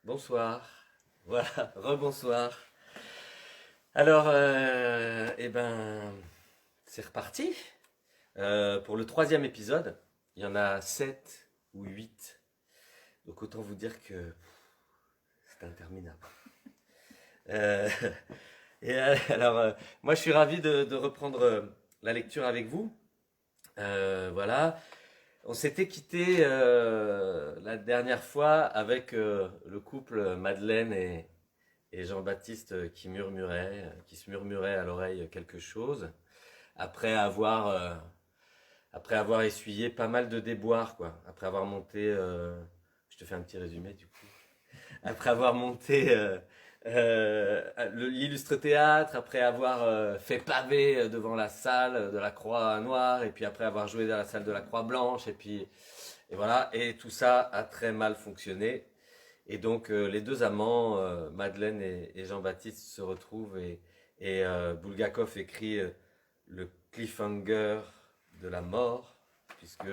Bonsoir. Voilà, rebonsoir. Alors, c'est reparti pour le troisième épisode. Il y en a 7 ou 8. Donc autant vous dire que c'est interminable. Euh, moi je suis ravi de reprendre la lecture avec vous. Voilà. On s'était quitté la dernière fois avec le couple Madeleine et Jean-Baptiste qui se murmuraient à l'oreille quelque chose, après avoir, euh, après avoir essuyé pas mal de déboires, quoi. Après avoir monté, je te fais un petit résumé du coup. Après avoir monté l'illustre théâtre, après avoir fait pavé devant la salle de la Croix Noire, et puis après avoir joué dans la salle de la Croix Blanche, et voilà, et tout ça a très mal fonctionné. Et donc les deux amants, Madeleine et Jean-Baptiste, se retrouvent et Bulgakov écrit le cliffhanger de la mort, puisque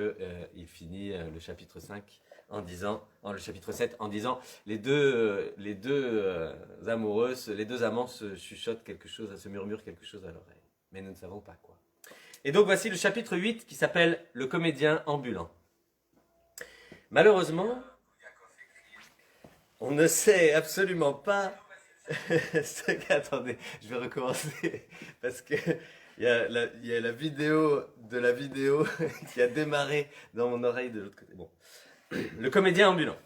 il finit le chapitre 5 en disant, le chapitre 7 en disant, les deux amoureuses, les deux amants se chuchotent quelque chose, se murmurent quelque chose à l'oreille. Mais nous ne savons pas quoi. Et donc voici le chapitre 8 qui s'appelle Le comédien ambulant. Malheureusement, on ne sait absolument pas. Attendez, je vais recommencer parce que il y a la vidéo de la vidéo qui a démarré dans mon oreille de l'autre côté. Bon, le comédien ambulant.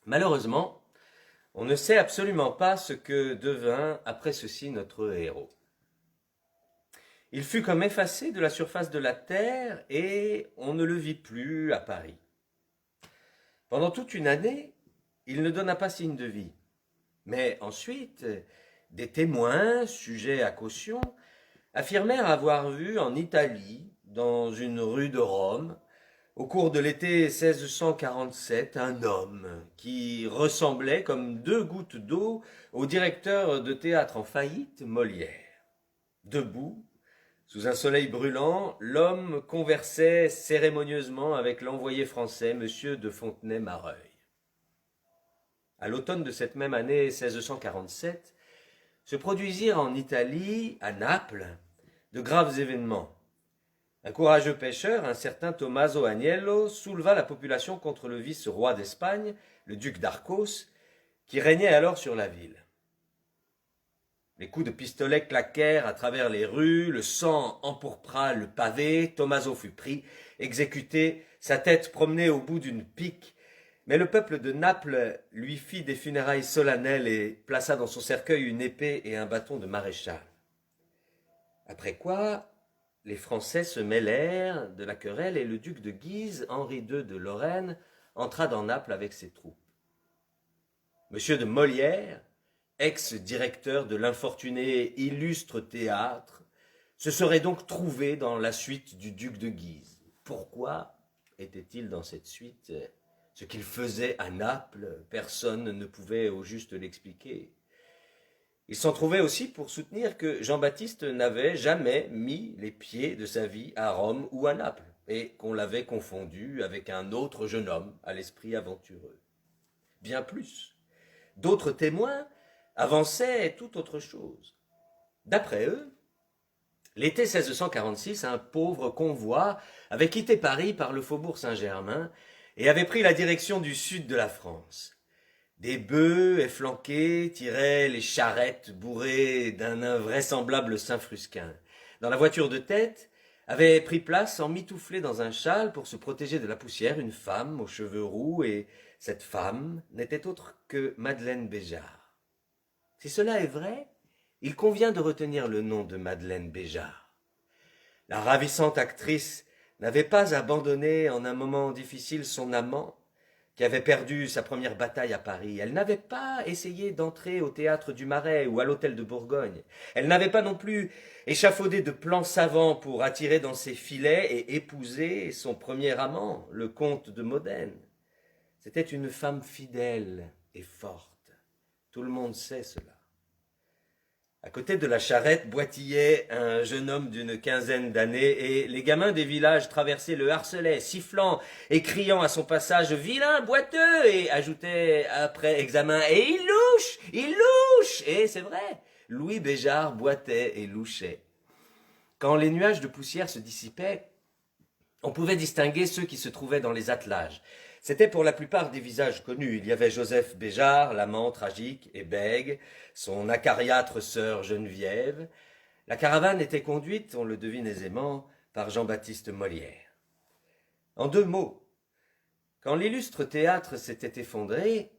Malheureusement, on ne sait absolument pas ce que devint après ceci notre héros. Il fut comme effacé de la surface de la terre et on ne le vit plus à Paris. Pendant toute une année, il ne donna pas signe de vie. Mais ensuite, des témoins, sujets à caution, affirmèrent avoir vu en Italie, dans une rue de Rome, au cours de l'été 1647, un homme qui ressemblait comme deux gouttes d'eau au directeur de théâtre en faillite, Molière. Debout, sous un soleil brûlant, l'homme conversait cérémonieusement avec l'envoyé français, M. de Fontenay-Mareuil. À l'automne de cette même année 1647, se produisirent en Italie, à Naples, de graves événements. Un courageux pêcheur, un certain Tommaso Agnello, souleva la population contre le vice-roi d'Espagne, le duc d'Arcos, qui régnait alors sur la ville. Les coups de pistolet claquèrent à travers les rues, le sang empourpra le pavé, Tommaso fut pris, exécuté, sa tête promenée au bout d'une pique, mais le peuple de Naples lui fit des funérailles solennelles et plaça dans son cercueil une épée et un bâton de maréchal. Après quoi, les Français se mêlèrent de la querelle et le duc de Guise, Henri II de Lorraine, entra dans Naples avec ses troupes. Monsieur de Molière, ex-directeur de l'infortuné illustre théâtre, se serait donc trouvé dans la suite du duc de Guise. Pourquoi était-il dans cette suite? Ce qu'il faisait à Naples, personne ne pouvait au juste l'expliquer. Il s'en trouvait aussi pour soutenir que Jean-Baptiste n'avait jamais mis les pieds de sa vie à Rome ou à Naples, et qu'on l'avait confondu avec un autre jeune homme à l'esprit aventureux. Bien plus, d'autres témoins avançaient tout autre chose. D'après eux, l'été 1646, un pauvre convoi avait quitté Paris par le faubourg Saint-Germain et avait pris la direction du sud de la France. Des bœufs efflanqués tiraient les charrettes bourrées d'un invraisemblable Saint-Frusquin. Dans la voiture de tête avait pris place, emmitouflée dans un châle pour se protéger de la poussière, une femme aux cheveux roux, et cette femme n'était autre que Madeleine Béjart. Si cela est vrai, il convient de retenir le nom de Madeleine Béjart. La ravissante actrice n'avait pas abandonné en un moment difficile son amant, qui avait perdu sa première bataille à Paris. Elle n'avait pas essayé d'entrer au théâtre du Marais ou à l'hôtel de Bourgogne. Elle n'avait pas non plus échafaudé de plans savants pour attirer dans ses filets et épouser son premier amant, le comte de Modène. C'était une femme fidèle et forte. Tout le monde sait cela. À côté de la charrette boitillait un jeune homme d'une quinzaine d'années, et les gamins des villages traversés le harcelaient, sifflant et criant à son passage « Vilain boiteux !» et ajoutaient après examen « Et il louche, il louche !» Et c'est vrai, Louis Béjart boitait et louchait. Quand les nuages de poussière se dissipaient, on pouvait distinguer ceux qui se trouvaient dans les attelages. C'était pour la plupart des visages connus. Il y avait Joseph Béjart, l'amant tragique et bègue, son acariâtre sœur Geneviève. La caravane était conduite, on le devine aisément, par Jean-Baptiste Molière. En 2 mots, quand l'illustre théâtre s'était effondré,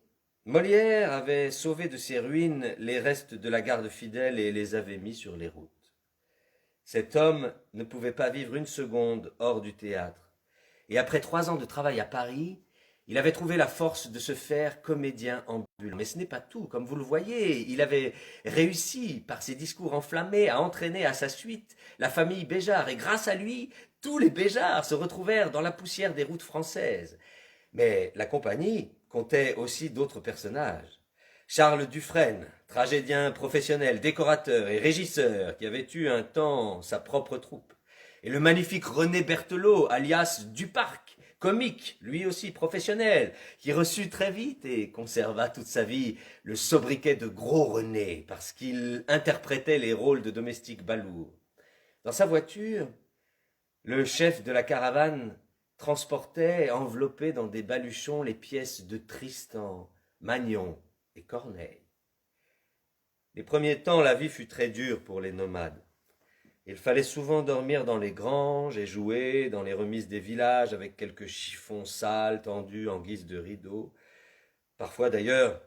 Molière avait sauvé de ses ruines les restes de la garde fidèle et les avait mis sur les routes. Cet homme ne pouvait pas vivre une seconde hors du théâtre. Et après 3 ans de travail à Paris, il avait trouvé la force de se faire comédien ambulant. Mais ce n'est pas tout, comme vous le voyez. Il avait réussi, par ses discours enflammés, à entraîner à sa suite la famille Béjart. Et grâce à lui, tous les Béjart se retrouvèrent dans la poussière des routes françaises. Mais la compagnie comptait aussi d'autres personnages. Charles Dufresne, tragédien professionnel, décorateur et régisseur, qui avait eu un temps sa propre troupe. Et le magnifique René Berthelot, alias Duparc, comique, lui aussi professionnel, qui reçut très vite et conserva toute sa vie le sobriquet de Gros René, parce qu'il interprétait les rôles de domestique balourd. Dans sa voiture, le chef de la caravane transportait, enveloppé dans des baluchons, les pièces de Tristan, Magnon et Corneille. Les premiers temps, la vie fut très dure pour les nomades. Il fallait souvent dormir dans les granges et jouer dans les remises des villages avec quelques chiffons sales tendus en guise de rideaux. Parfois d'ailleurs,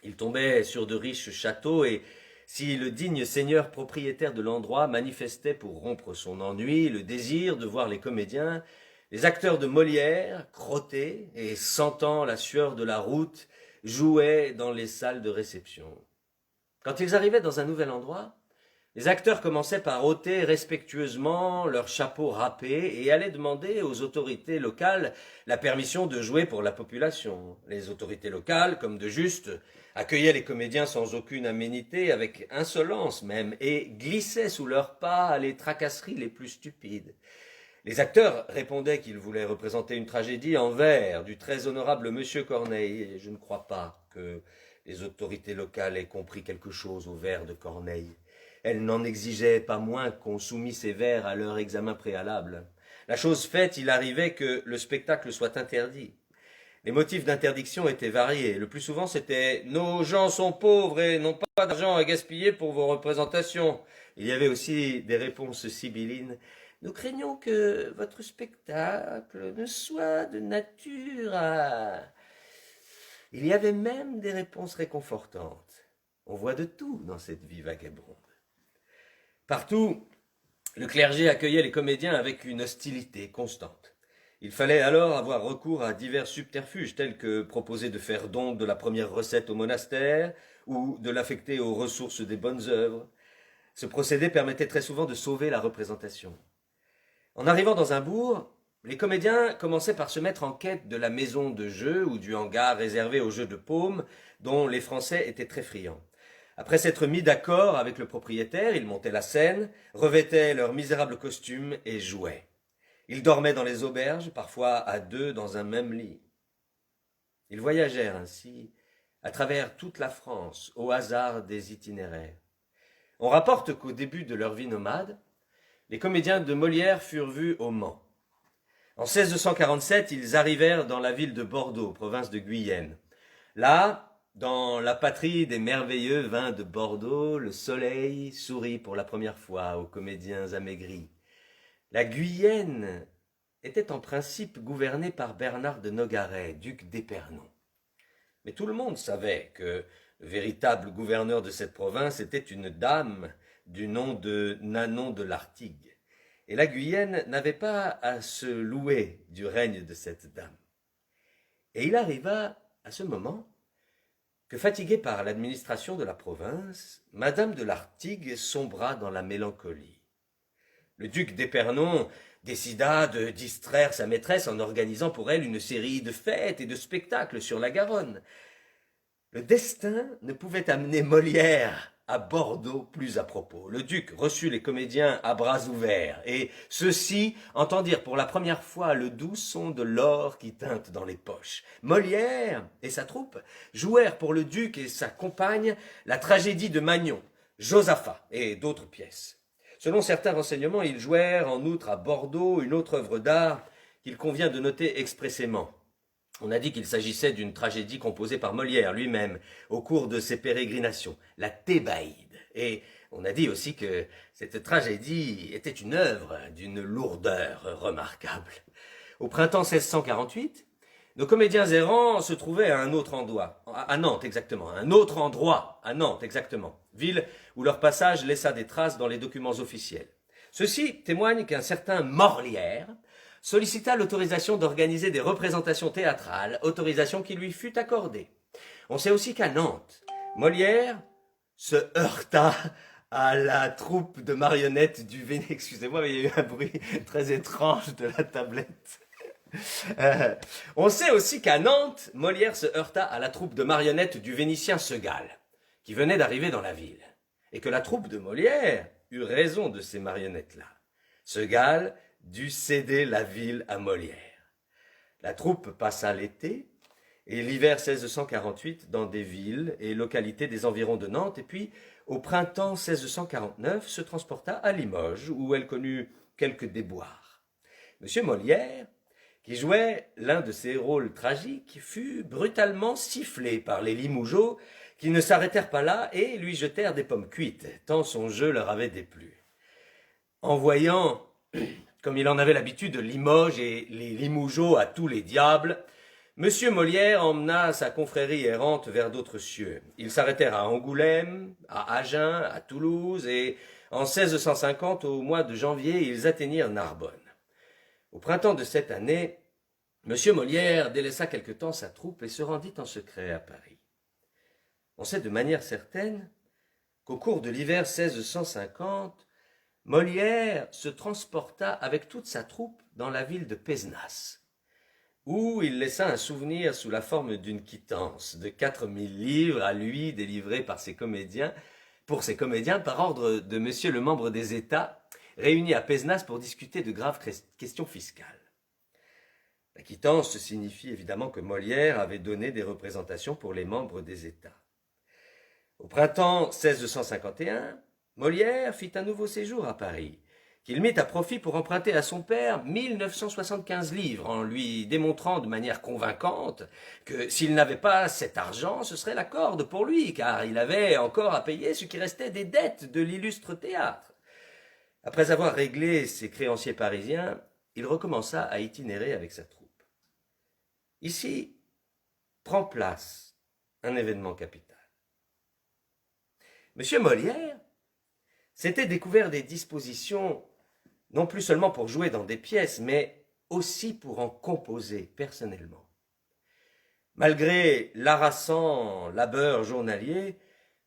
il tombait sur de riches châteaux et si le digne seigneur propriétaire de l'endroit manifestait pour rompre son ennui le désir de voir les comédiens, les acteurs de Molière, crottés et sentant la sueur de la route, jouaient dans les salles de réception. Quand ils arrivaient dans un nouvel endroit, les acteurs commençaient par ôter respectueusement leurs chapeaux râpés et allaient demander aux autorités locales la permission de jouer pour la population. Les autorités locales, comme de juste, accueillaient les comédiens sans aucune aménité, avec insolence même, et glissaient sous leurs pas les tracasseries les plus stupides. Les acteurs répondaient qu'ils voulaient représenter une tragédie en vers du très honorable Monsieur Corneille, et je ne crois pas que les autorités locales aient compris quelque chose aux vers de Corneille. Elles n'en exigeaient pas moins qu'on soumît ces vers à leur examen préalable. La chose faite, il arrivait que le spectacle soit interdit. Les motifs d'interdiction étaient variés. Le plus souvent, c'était « Nos gens sont pauvres et n'ont pas d'argent à gaspiller pour vos représentations ». Il y avait aussi des réponses sibyllines. « Nous craignons que votre spectacle ne soit de nature à… » Il y avait même des réponses réconfortantes. On voit de tout dans cette vie vagabonde. Partout, le clergé accueillait les comédiens avec une hostilité constante. Il fallait alors avoir recours à divers subterfuges tels que proposer de faire don de la première recette au monastère ou de l'affecter aux ressources des bonnes œuvres. Ce procédé permettait très souvent de sauver la représentation. En arrivant dans un bourg, les comédiens commençaient par se mettre en quête de la maison de jeu ou du hangar réservé aux jeux de paume dont les Français étaient très friands. Après s'être mis d'accord avec le propriétaire, ils montaient la scène, revêtaient leurs misérables costumes et jouaient. Ils dormaient dans les auberges, parfois à 2 dans un même lit. Ils voyagèrent ainsi à travers toute la France, au hasard des itinéraires. On rapporte qu'au début de leur vie nomade, les comédiens de Molière furent vus au Mans. En 1647, ils arrivèrent dans la ville de Bordeaux, province de Guyenne. Là, dans la patrie des merveilleux vins de Bordeaux, le soleil sourit pour la première fois aux comédiens amaigris. La Guyenne était en principe gouvernée par Bernard de Nogaret, duc d'Épernon. Mais tout le monde savait que le véritable gouverneur de cette province était une dame du nom de Nanon de Lartigue. Et la Guyenne n'avait pas à se louer du règne de cette dame. Et il arriva à ce moment que, fatiguée par l'administration de la province, Madame de Lartigue sombra dans la mélancolie. Le duc d'Épernon décida de distraire sa maîtresse en organisant pour elle une série de fêtes et de spectacles sur la Garonne. Le destin ne pouvait amener Molière à Bordeaux plus à propos. Le duc reçut les comédiens à bras ouverts, et ceux-ci entendirent pour la première fois le doux son de l'or qui tinte dans les poches. Molière et sa troupe jouèrent pour le duc et sa compagne la tragédie de Magnon, Josaphat et d'autres pièces. Selon certains renseignements, ils jouèrent en outre à Bordeaux une autre œuvre d'art qu'il convient de noter expressément. On a dit qu'il s'agissait d'une tragédie composée par Molière lui-même au cours de ses pérégrinations, la Thébaïde. Et on a dit aussi que cette tragédie était une œuvre d'une lourdeur remarquable. Au printemps 1648, nos comédiens errants se trouvaient à un autre endroit, à Nantes exactement, ville où leur passage laissa des traces dans les documents officiels. Ceci témoigne qu'un certain Morlière sollicita l'autorisation d'organiser des représentations théâtrales, autorisation qui lui fut accordée. On sait aussi qu'à Nantes, Molière se heurta à la troupe de marionnettes du Vénétien. Excusez-moi, mais il y a eu un bruit très étrange de la tablette. On sait aussi qu'à Nantes, Molière se heurta à la troupe de marionnettes du Vénitien Segal, qui venait d'arriver dans la ville, et que la troupe de Molière eut raison de ces marionnettes-là. Segal dut céder la ville à Molière. La troupe passa l'été et l'hiver 1648 dans des villes et localités des environs de Nantes, et puis au printemps 1649 se transporta à Limoges, où elle connut quelques déboires. Monsieur Molière, qui jouait l'un de ses rôles tragiques, fut brutalement sifflé par les Limougeaux, qui ne s'arrêtèrent pas là et lui jetèrent des pommes cuites, tant son jeu leur avait déplu. En voyant, comme il en avait l'habitude, Limoges et les Limougeaux à tous les diables, Monsieur Molière emmena sa confrérie errante vers d'autres cieux. Ils s'arrêtèrent à Angoulême, à Agen, à Toulouse, et en 1650, au mois de janvier, ils atteignirent Narbonne. Au printemps de cette année, Monsieur Molière délaissa quelque temps sa troupe et se rendit en secret à Paris. On sait de manière certaine qu'au cours de l'hiver 1650, Molière se transporta avec toute sa troupe dans la ville de Pézenas, où il laissa un souvenir sous la forme d'une quittance de 4000 livres à lui délivrée par pour ses comédiens par ordre de monsieur le membre des États réunis à Pézenas pour discuter de graves questions fiscales. La quittance signifie évidemment que Molière avait donné des représentations pour les membres des États. Au printemps 1651, Molière fit un nouveau séjour à Paris, qu'il mit à profit pour emprunter à son père 1975 livres, en lui démontrant de manière convaincante que s'il n'avait pas cet argent, ce serait la corde pour lui, car il avait encore à payer ce qui restait des dettes de l'illustre théâtre. Après avoir réglé ses créanciers parisiens, il recommença à itinérer avec sa troupe. Ici prend place un événement capital. Monsieur Molière s'était découvert des dispositions non plus seulement pour jouer dans des pièces, mais aussi pour en composer personnellement. Malgré l'harassant labeur journalier,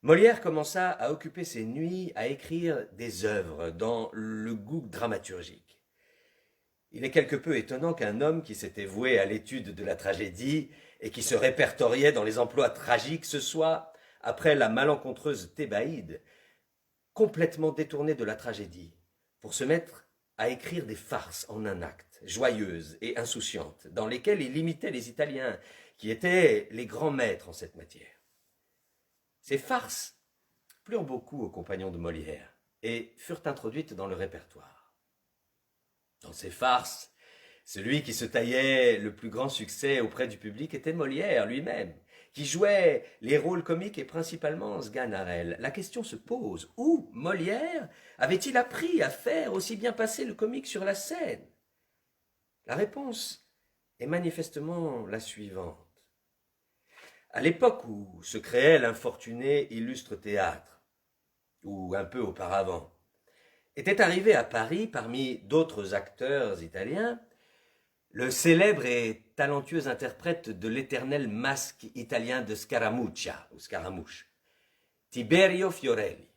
Molière commença à occuper ses nuits à écrire des œuvres dans le goût dramaturgique. Il est quelque peu étonnant qu'un homme qui s'était voué à l'étude de la tragédie et qui se répertoriait dans les emplois tragiques se soit, après la malencontreuse Thébaïde, complètement détourné de la tragédie pour se mettre à écrire des farces en un acte, joyeuses et insouciantes, dans lesquelles il imitait les Italiens, qui étaient les grands maîtres en cette matière. Ces farces plurent beaucoup aux compagnons de Molière et furent introduites dans le répertoire. Dans ces farces, celui qui se taillait le plus grand succès auprès du public était Molière lui-même, qui jouait les rôles comiques et principalement Sganarelle. La question se pose, où Molière avait-il appris à faire aussi bien passer le comique sur la scène? La réponse est manifestement la suivante. À l'époque où se créait l'infortuné illustre théâtre, ou un peu auparavant, était arrivé à Paris, parmi d'autres acteurs italiens, le célèbre et talentueux interprète de l'éternel masque italien de Scaramuccia, ou Scaramouche, Tiberio Fiorelli.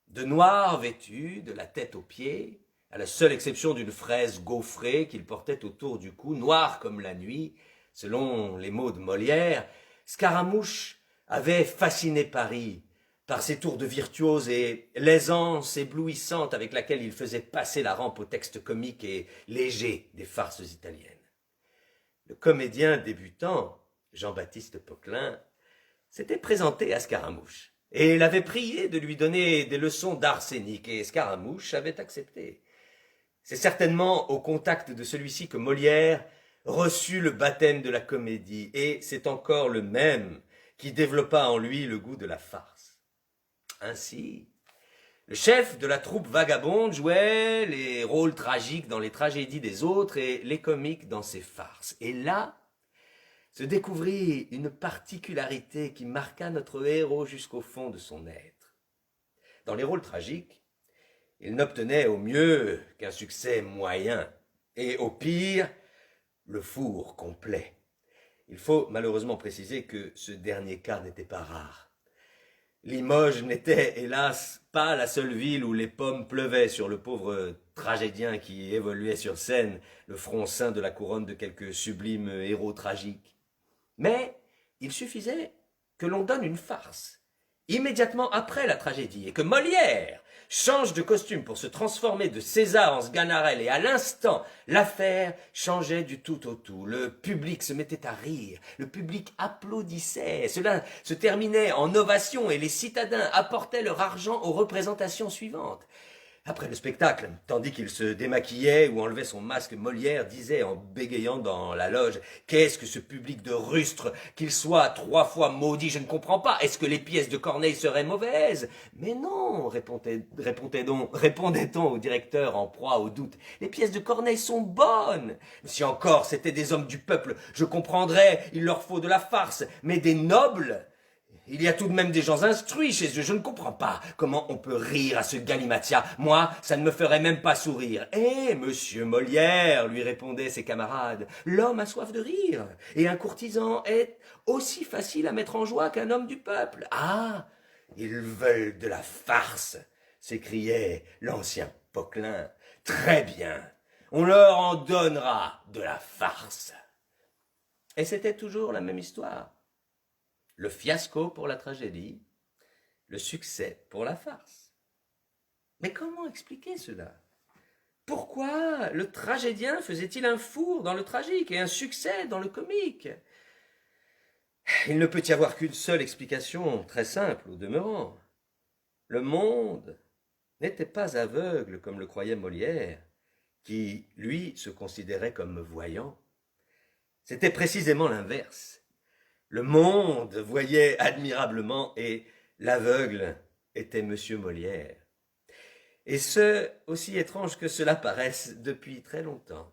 De noir vêtu, de la tête aux pieds, à la seule exception d'une fraise gaufrée qu'il portait autour du cou, noir comme la nuit, selon les mots de Molière, Scaramouche avait fasciné Paris par ses tours de virtuose et l'aisance éblouissante avec laquelle il faisait passer la rampe au texte comique et léger des farces italiennes. Le comédien débutant, Jean-Baptiste Poquelin, s'était présenté à Scaramouche et l'avait prié de lui donner des leçons d'art scénique, et Scaramouche avait accepté. C'est certainement au contact de celui-ci que Molière reçut le baptême de la comédie, et c'est encore le même qui développa en lui le goût de la farce. Ainsi, le chef de la troupe vagabonde jouait les rôles tragiques dans les tragédies des autres et les comiques dans ses farces. Et là, se découvrit une particularité qui marqua notre héros jusqu'au fond de son être. Dans les rôles tragiques, il n'obtenait au mieux qu'un succès moyen, et au pire, le four complet. Il faut malheureusement préciser que ce dernier cas n'était pas rare. Limoges n'était, hélas, pas la seule ville où les pommes pleuvaient sur le pauvre tragédien qui évoluait sur scène, le front ceint de la couronne de quelques sublimes héros tragiques. Mais il suffisait que l'on donne une farce, immédiatement après la tragédie, et que Molière change de costume pour se transformer de César en Sganarelle, et à l'instant, l'affaire changeait du tout au tout. Le public se mettait à rire, le public applaudissait, cela se terminait en ovation, et les citadins apportaient leur argent aux représentations suivantes. Après le spectacle, tandis qu'il se démaquillait ou enlevait son masque, Molière disait en bégayant dans la loge « Qu'est-ce que ce public de rustres, qu'il soit 3 fois maudit, je ne comprends pas. Est-ce que les pièces de Corneille seraient mauvaises ?» « Mais non, répondait-on au directeur en proie au doute. Les pièces de Corneille sont bonnes. Si encore c'étaient des hommes du peuple, je comprendrais, il leur faut de la farce, mais des nobles... Il y a tout de même des gens instruits chez eux. Je ne comprends pas comment on peut rire à ce galimatia. Moi, ça ne me ferait même pas sourire. « Eh, monsieur Molière, lui répondaient ses camarades, l'homme a soif de rire, et un courtisan est aussi facile à mettre en joie qu'un homme du peuple. »« Ah, ils veulent de la farce !» s'écriait l'ancien Poquelin. « Très bien, on leur en donnera de la farce. » Et c'était toujours la même histoire. Le fiasco pour la tragédie, le succès pour la farce. Mais comment expliquer cela? Pourquoi le tragédien faisait-il un four dans le tragique et un succès dans le comique? Il ne peut y avoir qu'une seule explication, très simple au demeurant. Le monde n'était pas aveugle comme le croyait Molière, qui, lui, se considérait comme voyant. C'était précisément l'inverse. Le monde voyait admirablement et l'aveugle était Monsieur Molière. Et ce, aussi étrange que cela paraisse, depuis très longtemps.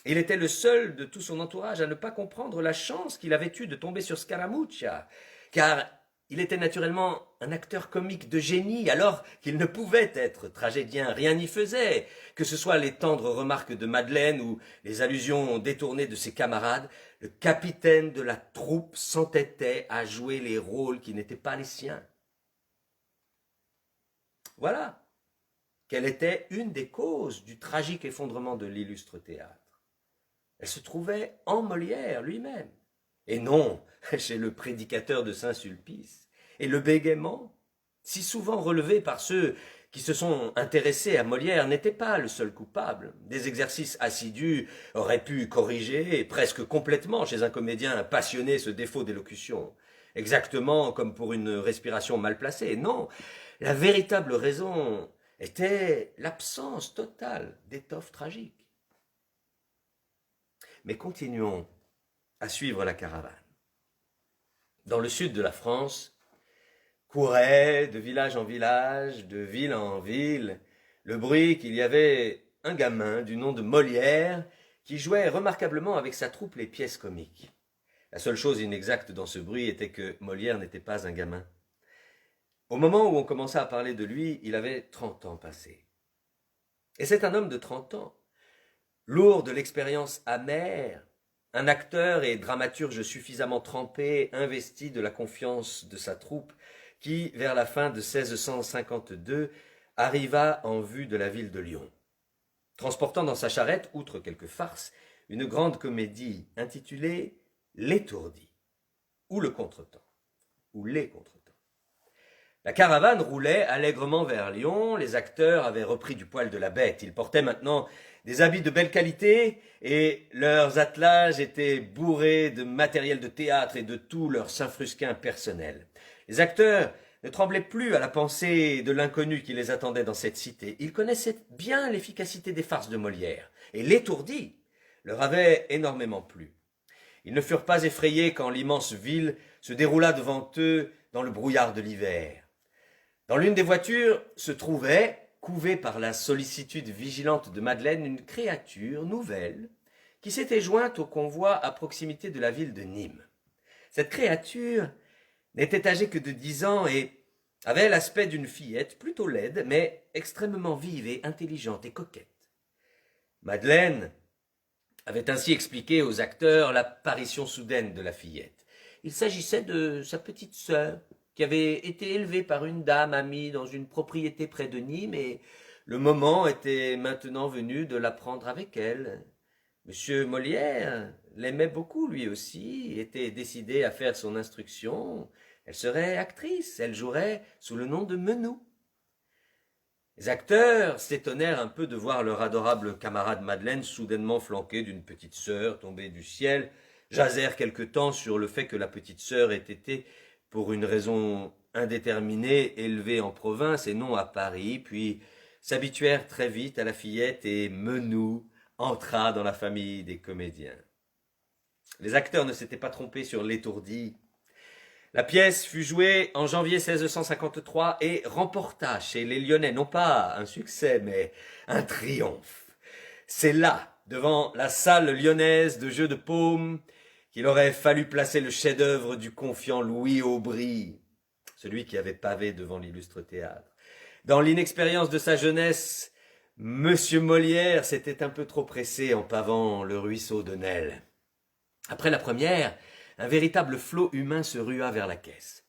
Il était le seul de tout son entourage à ne pas comprendre la chance qu'il avait eue de tomber sur Scaramuccia, car il était naturellement un acteur comique de génie, alors qu'il ne pouvait être tragédien, rien n'y faisait, que ce soit les tendres remarques de Madeleine ou les allusions détournées de ses camarades. Le capitaine de la troupe s'entêtait à jouer les rôles qui n'étaient pas les siens. Voilà quelle était une des causes du tragique effondrement de l'illustre théâtre. Elle se trouvait en Molière lui-même, et non chez le prédicateur de Saint-Sulpice. Et le bégaiement, si souvent relevé par ceux qui se sont intéressés à Molière, n'était pas le seul coupable. Des exercices assidus auraient pu corriger presque complètement chez un comédien passionné ce défaut d'élocution, exactement comme pour une respiration mal placée. Non, la véritable raison était l'absence totale d'étoffe tragique. Mais continuons à suivre la caravane. Dans le sud de la France, courait de village en village, de ville en ville, le bruit qu'il y avait un gamin du nom de Molière qui jouait remarquablement avec sa troupe les pièces comiques. La seule chose inexacte dans ce bruit était que Molière n'était pas un gamin. Au moment où on commença à parler de lui, il avait 30 ans passés. Et c'est un homme de 30 ans, lourd de l'expérience amère, un acteur et dramaturge suffisamment trempé, investi de la confiance de sa troupe, qui, vers la fin de 1652, arriva en vue de la ville de Lyon, transportant dans sa charrette, outre quelques farces, une grande comédie intitulée « L'étourdi » ou « Le contretemps » ou « Les contretemps ». La caravane roulait allègrement vers Lyon, les acteurs avaient repris du poil de la bête, ils portaient maintenant des habits de belle qualité et leurs attelages étaient bourrés de matériel de théâtre et de tout leur Saint-Frusquin personnel. Les acteurs ne tremblaient plus à la pensée de l'inconnu qui les attendait dans cette cité. Ils connaissaient bien l'efficacité des farces de Molière et l'étourdi leur avait énormément plu. Ils ne furent pas effrayés quand l'immense ville se déroula devant eux dans le brouillard de l'hiver. Dans l'une des voitures se trouvait, couvée par la sollicitude vigilante de Madeleine, une créature nouvelle qui s'était jointe au convoi à proximité de la ville de Nîmes. Cette créature n'était âgée que de 10 ans et avait l'aspect d'une fillette plutôt laide, mais extrêmement vive et intelligente et coquette. Madeleine avait ainsi expliqué aux acteurs l'apparition soudaine de la fillette. Il s'agissait de sa petite sœur, qui avait été élevée par une dame amie dans une propriété près de Nîmes, et le moment était maintenant venu de la prendre avec elle. Monsieur Molière l'aimait beaucoup lui aussi, était décidé à faire son instruction. Elle serait actrice, elle jouerait sous le nom de Menou. Les acteurs s'étonnèrent un peu de voir leur adorable camarade Madeleine soudainement flanquée d'une petite sœur tombée du ciel, jasèrent quelque temps sur le fait que la petite sœur ait été, pour une raison indéterminée, élevée en province et non à Paris, puis s'habituèrent très vite à la fillette et Menou entra dans la famille des comédiens. Les acteurs ne s'étaient pas trompés sur l'étourdi. La pièce fut jouée en janvier 1653 et remporta chez les Lyonnais non pas un succès, mais un triomphe. C'est là, devant la salle lyonnaise de jeu de paume, qu'il aurait fallu placer le chef-d'œuvre du confiant Louis Aubry, celui qui avait pavé devant l'illustre théâtre. Dans l'inexpérience de sa jeunesse, Monsieur Molière s'était un peu trop pressé en pavant le ruisseau de Nesle. Après la première, un véritable flot humain se rua vers la caisse.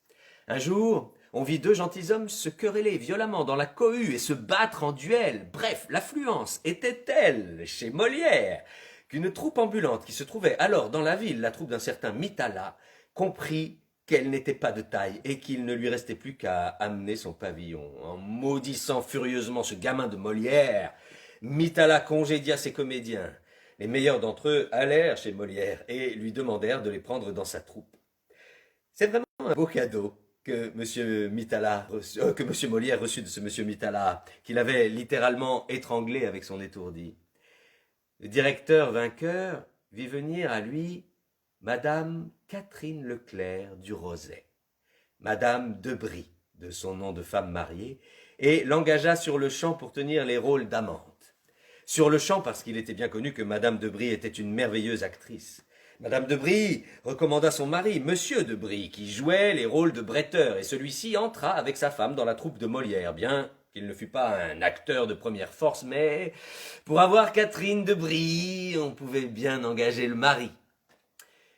Un jour, on vit 2 gentilshommes se quereller violemment dans la cohue et se battre en duel. Bref, l'affluence était telle chez Molière qu'une troupe ambulante qui se trouvait alors dans la ville, la troupe d'un certain Mitala, comprit qu'elle n'était pas de taille et qu'il ne lui restait plus qu'à amener son pavillon. En maudissant furieusement ce gamin de Molière, Mitala congédia ses comédiens. Les meilleurs d'entre eux allèrent chez Molière et lui demandèrent de les prendre dans sa troupe. C'est vraiment un beau cadeau que M. Molière reçut de ce M. Mitala, qu'il avait littéralement étranglé avec son étourdi. Le directeur vainqueur vit venir à lui Madame Catherine Leclerc du Roset, Madame de Brie, de son nom de femme mariée, et l'engagea sur le champ pour tenir les rôles d'amante. Sur le champ parce qu'il était bien connu que Madame de Brie était une merveilleuse actrice. Madame de Brie recommanda son mari, Monsieur de Brie, qui jouait les rôles de bretteur, et celui-ci entra avec sa femme dans la troupe de Molière, bien qu'il ne fût pas un acteur de première force, mais pour avoir Catherine de Brie, on pouvait bien engager le mari.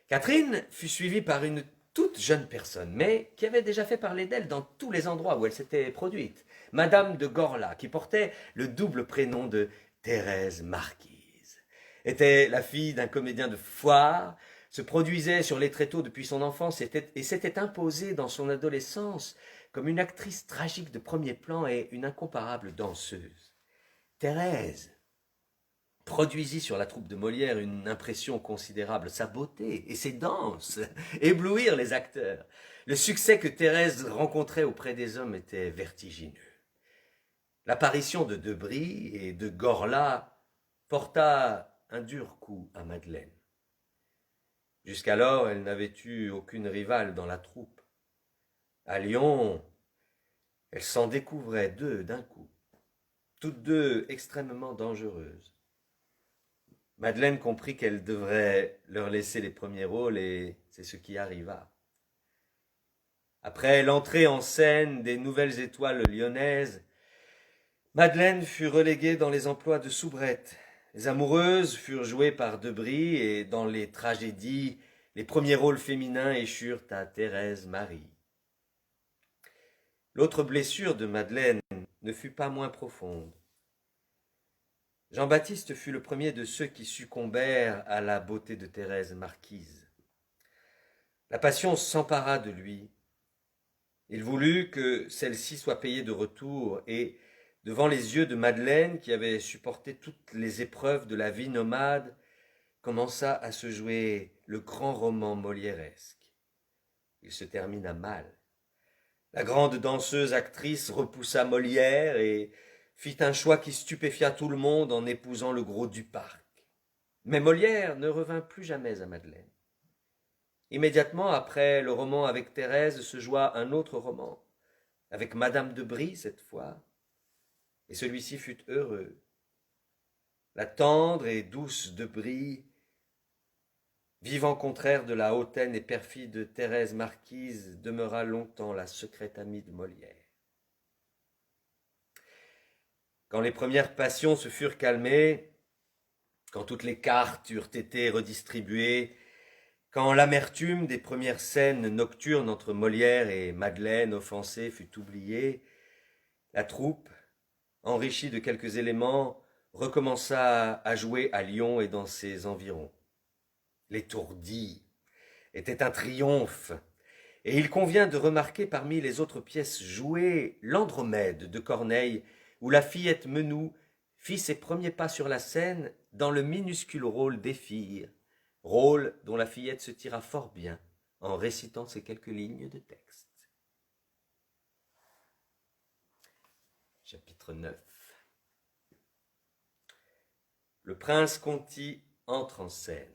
Catherine fut suivie par une toute jeune personne, mais qui avait déjà fait parler d'elle dans tous les endroits où elle s'était produite, Madame de Gorla, qui portait le double prénom de Thérèse Marquise. Était la fille d'un comédien de foire, se produisait sur les tréteaux depuis son enfance et s'était imposée dans son adolescence comme une actrice tragique de premier plan et une incomparable danseuse. Thérèse produisit sur la troupe de Molière une impression considérable. Sa beauté et ses danses éblouirent les acteurs. Le succès que Thérèse rencontrait auprès des hommes était vertigineux. L'apparition de Debris et de Gorla porta un dur coup à Madeleine. Jusqu'alors, elle n'avait eu aucune rivale dans la troupe. À Lyon, elle s'en découvrait 2 d'un coup, toutes 2 extrêmement dangereuses. Madeleine comprit qu'elle devrait leur laisser les premiers rôles et c'est ce qui arriva. Après l'entrée en scène des nouvelles étoiles lyonnaises, Madeleine fut reléguée dans les emplois de soubrette. Les amoureuses furent jouées par Debris et dans les tragédies, les premiers rôles féminins échurent à Thérèse Marie. L'autre blessure de Madeleine ne fut pas moins profonde. Jean-Baptiste fut le premier de ceux qui succombèrent à la beauté de Thérèse Marquise. La passion s'empara de lui. Il voulut que celle-ci soit payée de retour et, devant les yeux de Madeleine, qui avait supporté toutes les épreuves de la vie nomade, commença à se jouer le grand roman molièresque. Il se termina mal. La grande danseuse actrice repoussa Molière et fit un choix qui stupéfia tout le monde en épousant le gros Duparc. Mais Molière ne revint plus jamais à Madeleine. Immédiatement après le roman avec Thérèse se joua un autre roman, avec Madame de Brie cette fois, et celui-ci fut heureux. La tendre et douce de Brie, vivant contraire de la hautaine et perfide Thérèse marquise, demeura longtemps la secrète amie de Molière. Quand les premières passions se furent calmées, quand toutes les cartes eurent été redistribuées, quand l'amertume des premières scènes nocturnes entre Molière et Madeleine offensée fut oubliée, la troupe, enrichie de quelques éléments, recommença à jouer à Lyon et dans ses environs. L'étourdi était un triomphe, et il convient de remarquer parmi les autres pièces jouées l'Andromède de Corneille, où la fillette Menou fit ses premiers pas sur la scène dans le minuscule rôle d'Éphire, rôle dont la fillette se tira fort bien en récitant ces quelques lignes de texte. Chapitre 9. Le prince Conti entre en scène.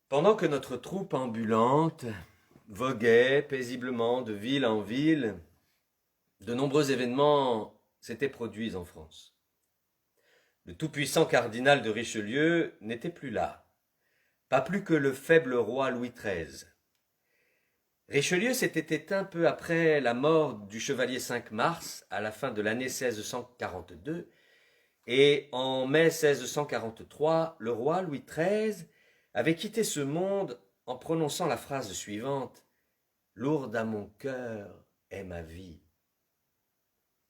Pendant que notre troupe ambulante voguait paisiblement de ville en ville, de nombreux événements s'étaient produits en France. Le tout-puissant cardinal de Richelieu n'était plus là, pas plus que le faible roi Louis XIII. Richelieu s'était éteint peu après la mort du chevalier 5 mars, à la fin de l'année 1642, et en mai 1643, le roi Louis XIII avait quitté ce monde en prononçant la phrase suivante « Lourde à mon cœur est ma vie ».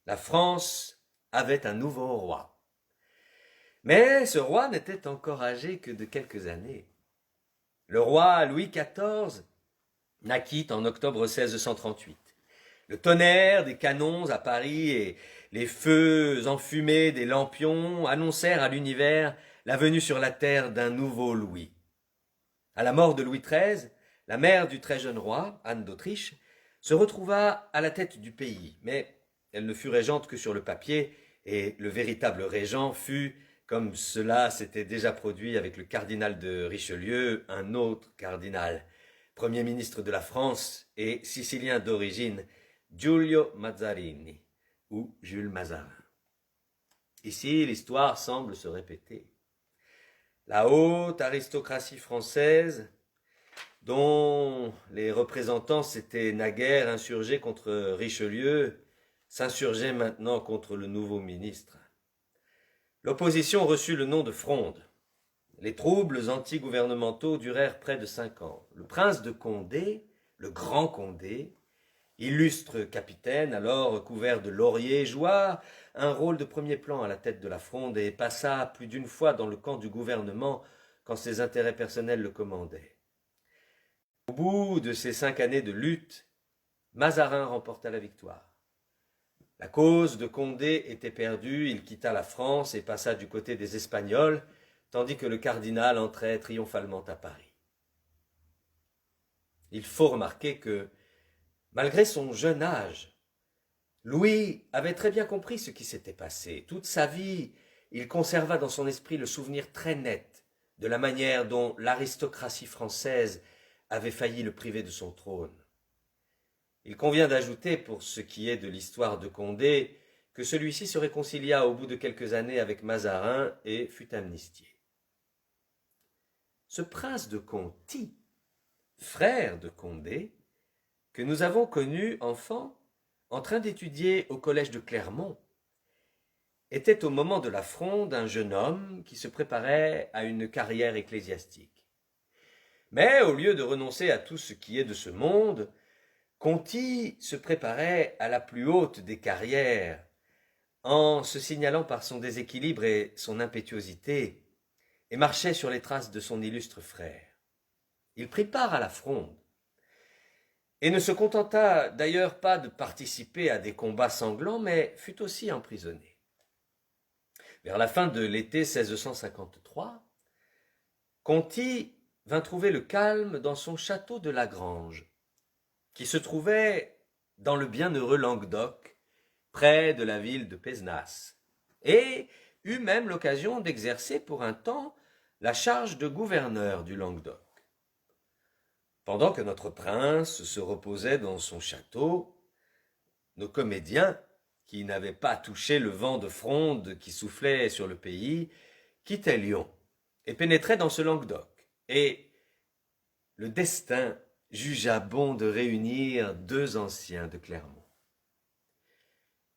La France avait un nouveau roi. Mais ce roi n'était encore âgé que de quelques années. Le roi Louis XIV naquit en octobre 1638. Le tonnerre des canons à Paris et les feux enfumés des lampions annoncèrent à l'univers la venue sur la terre d'un nouveau Louis. À la mort de Louis XIII, la mère du très jeune roi, Anne d'Autriche, se retrouva à la tête du pays, mais elle ne fut régente que sur le papier, et le véritable régent fut, comme cela s'était déjà produit avec le cardinal de Richelieu, un autre cardinal, Premier ministre de la France et sicilien d'origine, Giulio Mazzarini, ou Jules Mazarin. Ici, l'histoire semble se répéter. La haute aristocratie française, dont les représentants s'étaient naguère insurgés contre Richelieu, s'insurgeait maintenant contre le nouveau ministre. L'opposition reçut le nom de Fronde. Les troubles anti-gouvernementaux durèrent près de 5 ans. Le prince de Condé, le grand Condé, illustre capitaine, alors couvert de lauriers, joua un rôle de premier plan à la tête de la Fronde et passa plus d'une fois dans le camp du gouvernement quand ses intérêts personnels le commandaient. Au bout de ces 5 années de lutte, Mazarin remporta la victoire. La cause de Condé était perdue, il quitta la France et passa du côté des Espagnols, tandis que le cardinal entrait triomphalement à Paris. Il faut remarquer que, malgré son jeune âge, Louis avait très bien compris ce qui s'était passé. Toute sa vie, il conserva dans son esprit le souvenir très net de la manière dont l'aristocratie française avait failli le priver de son trône. Il convient d'ajouter, pour ce qui est de l'histoire de Condé, que celui-ci se réconcilia au bout de quelques années avec Mazarin et fut amnistié. Ce prince de Conti, frère de Condé, que nous avons connu enfant, en train d'étudier au collège de Clermont, était au moment de la Fronde un jeune homme qui se préparait à une carrière ecclésiastique. Mais au lieu de renoncer à tout ce qui est de ce monde, Conti se préparait à la plus haute des carrières, en se signalant par son déséquilibre et son impétuosité, et marchait sur les traces de son illustre frère. Il prit part à la Fronde, et ne se contenta d'ailleurs pas de participer à des combats sanglants, mais fut aussi emprisonné. Vers la fin de l'été 1653, Conti vint trouver le calme dans son château de Lagrange, qui se trouvait dans le bienheureux Languedoc, près de la ville de Pézenas, et eut même l'occasion d'exercer pour un temps la charge de gouverneur du Languedoc. Pendant que notre prince se reposait dans son château, nos comédiens, qui n'avaient pas touché le vent de fronde qui soufflait sur le pays, quittaient Lyon et pénétraient dans ce Languedoc. Et le destin jugea bon de réunir deux anciens de Clermont.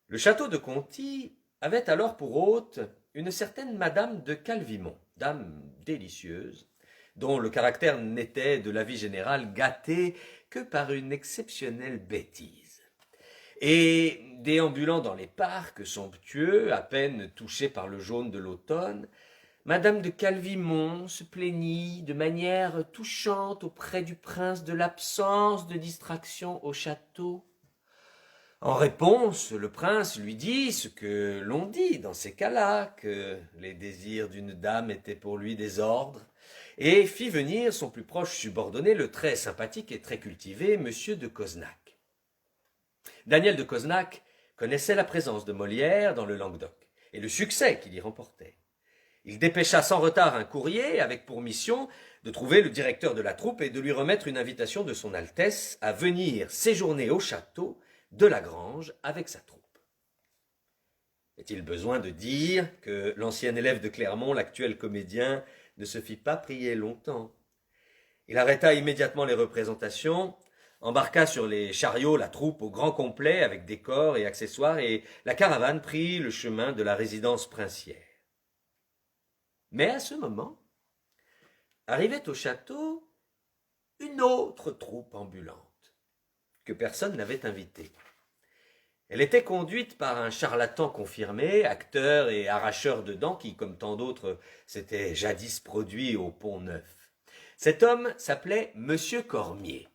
Le château de Conti avait alors pour hôte une certaine Madame de Calvimont, dame délicieuse, dont le caractère n'était de la vie générale gâté que par une exceptionnelle bêtise. Et déambulant dans les parcs somptueux, à peine touchés par le jaune de l'automne, Madame de Calvimont se plaignit de manière touchante auprès du prince de l'absence de distraction au château. En réponse, le prince lui dit ce que l'on dit dans ces cas-là, que les désirs d'une dame étaient pour lui des ordres, et fit venir son plus proche subordonné, le très sympathique et très cultivé monsieur de Coznac. Daniel de Coznac connaissait la présence de Molière dans le Languedoc, et le succès qu'il y remportait. Il dépêcha sans retard un courrier avec pour mission de trouver le directeur de la troupe et de lui remettre une invitation de son Altesse à venir séjourner au château de Lagrange avec sa troupe. Est-il besoin de dire que l'ancien élève de Clermont, l'actuel comédien, ne se fit pas prier longtemps. Il arrêta immédiatement les représentations, embarqua sur les chariots la troupe au grand complet avec décors et accessoires, et la caravane prit le chemin de la résidence princière. Mais à ce moment, arrivait au château une autre troupe ambulante, que personne n'avait invitée. Elle était conduite par un charlatan confirmé, acteur et arracheur de dents qui, comme tant d'autres, s'était jadis produit au Pont-Neuf. Cet homme s'appelait Monsieur Cormier.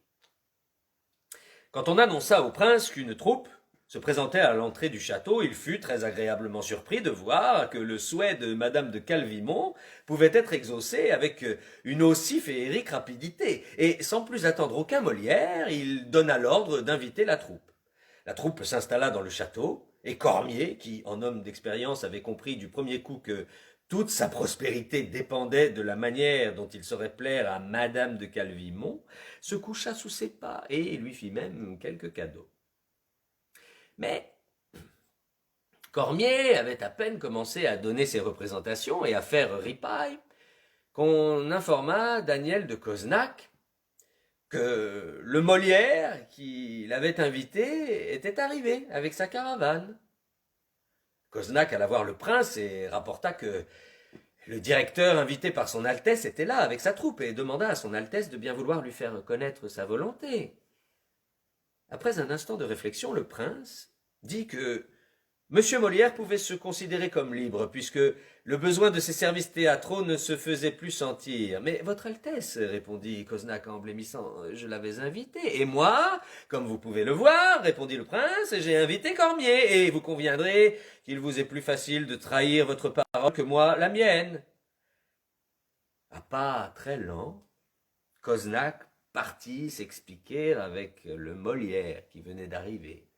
Quand on annonça au prince qu'une troupe se présentait à l'entrée du château, il fut très agréablement surpris de voir que le souhait de Madame de Calvimont pouvait être exaucé avec une aussi féerique rapidité, et sans plus attendre aucun Molière, il donna l'ordre d'inviter la troupe. La troupe s'installa dans le château, et Cormier, qui, en homme d'expérience, avait compris du premier coup que toute sa prospérité dépendait de la manière dont il saurait plaire à Madame de Calvimont, se coucha sous ses pas et lui fit même quelques cadeaux. Mais Cormier avait à peine commencé à donner ses représentations et à faire ripaille qu'on informa Daniel de Coznac que le Molière qui l'avait invité était arrivé avec sa caravane. Coznac alla voir le prince et rapporta que le directeur invité par son Altesse était là avec sa troupe et demanda à son Altesse de bien vouloir lui faire connaître sa volonté. Après un instant de réflexion, le prince dit que Monsieur Molière pouvait se considérer comme libre, puisque le besoin de ses services théâtraux ne se faisait plus sentir. Mais votre Altesse, répondit Coznac en blêmissant, je l'avais invité. Et moi, comme vous pouvez le voir, répondit le prince, j'ai invité Cormier, et vous conviendrez qu'il vous est plus facile de trahir votre parole que moi la mienne. À pas très lent, Coznac partit s'expliquer avec le Molière qui venait d'arriver.